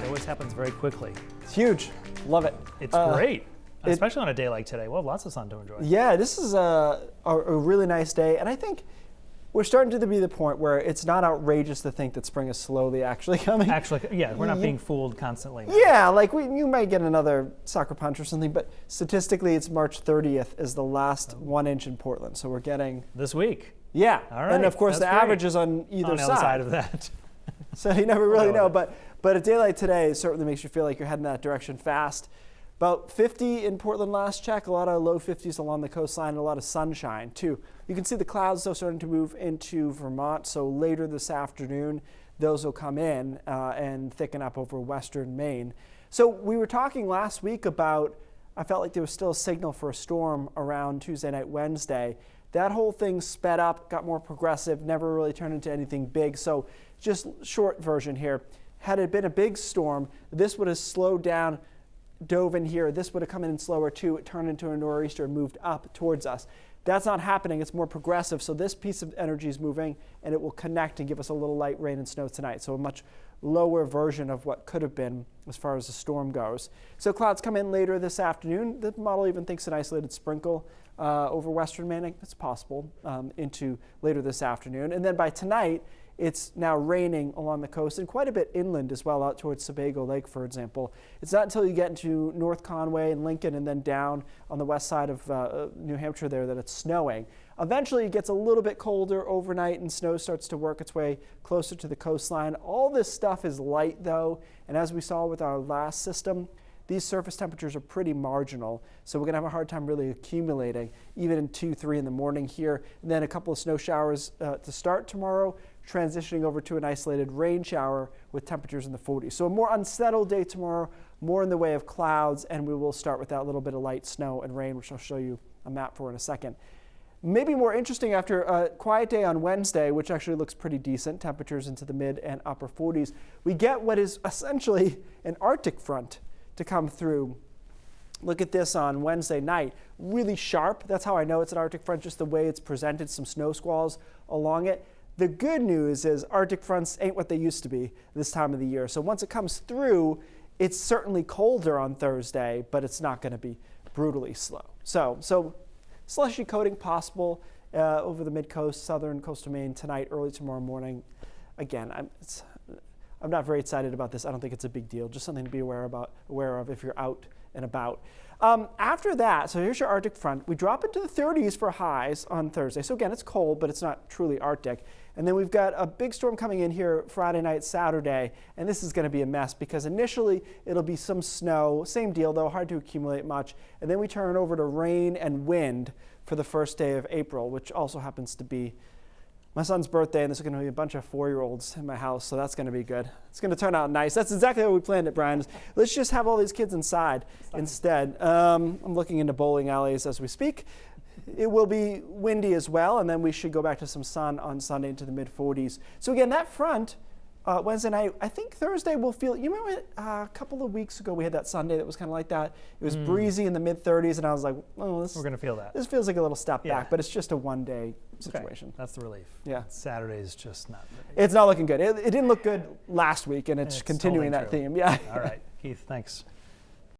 It always happens very quickly. It's huge. Love it. It's great, especially on a day like today. We'll have lots of sun to enjoy. Yeah, this is a really nice day, and I think we're starting to be the point where it's not outrageous to think that spring is slowly actually coming. Yeah, we're not being fooled constantly now. Yeah, like you might get another sucker punch or something, but statistically it's March 30th is the last 1 inch in Portland, so we're getting... This week. Yeah, All right. And of course That's the great. average is on either on the other side of that. So you never really know, but a day like today certainly makes you feel like you're heading that direction fast. About 50 in Portland last check, a lot of low 50s along the coastline, and a lot of sunshine too. You can see the clouds though starting to move into Vermont, so later this afternoon those will come in and thicken up over western Maine. So we were talking last week about, I felt like there was still a signal for a storm around Tuesday night, Wednesday. That whole thing sped up, got more progressive, never really turned into anything big. So just short version here, had it been a big storm, this would have slowed down, dove in here. This would have come in slower too. It turned into a nor'easter and moved up towards us. That's not happening. It's more progressive. So this piece of energy is moving and it will connect and give us a little light rain and snow tonight. So a much lower version of what could have been as far as the storm goes. So clouds come in later this afternoon. The model even thinks an isolated sprinkle over western Maine. It's possible into later this afternoon. And then by tonight, it's now raining along the coast and quite a bit inland as well, out towards Sebago Lake, for example. It's not until you get into North Conway and Lincoln and then down on the west side of New Hampshire there that it's snowing. Eventually it gets a little bit colder overnight and snow starts to work its way closer to the coastline. All this stuff is light though, and as we saw with our last system, these surface temperatures are pretty marginal, so we're going to have a hard time really accumulating, even in 2, 3 in the morning here. And then a couple of snow showers to start tomorrow, transitioning over to an isolated rain shower with temperatures in the 40s. So a more unsettled day tomorrow, more in the way of clouds, and we will start with that little bit of light snow and rain, which I'll show you a map for in a second. Maybe more interesting after a quiet day on Wednesday, which actually looks pretty decent, temperatures into the mid and upper 40s, we get what is essentially an Arctic front to come through. Look at this on Wednesday night, really sharp. That's how I know it's an Arctic front, just the way it's presented, some snow squalls along it. The good news is Arctic fronts ain't what they used to be this time of the year. So once it comes through, it's certainly colder on Thursday, but it's not going to be brutally slow. So slushy coating possible over the mid-coast, southern coastal Maine tonight, early tomorrow morning. Again, I'm not very excited about this. I don't think it's a big deal. Just something to be aware of if you're out and about. After that, so here's your Arctic front. We drop into the 30s for highs on Thursday. So again, it's cold, but it's not truly Arctic. And then we've got a big storm coming in here Friday night, Saturday. And this is going to be a mess because initially it'll be some snow. Same deal though, hard to accumulate much. And then we turn over to rain and wind for the first day of April, which also happens to be my son's birthday, and there's going to be a bunch of 4-year-olds in my house, so that's going to be good. It's going to turn out nice. That's exactly how we planned it, Brian. Let's just have all these kids inside instead. I'm looking into bowling alleys as we speak. It will be windy as well, and then we should go back to some sun on Sunday into the mid-40s. So again, that front, Wednesday night, I think Thursday will feel, you remember a couple of weeks ago we had that Sunday that was kind of like that. It was breezy in the mid-30s, and I was like, oh, We're going to feel that. This feels like a little step back, but it's just a one-day situation. Okay. That's the relief. Yeah. Saturday's just not ready. It's not looking good. It didn't look good last week, and it's continuing that totally theme. Yeah. All right. Keith, thanks.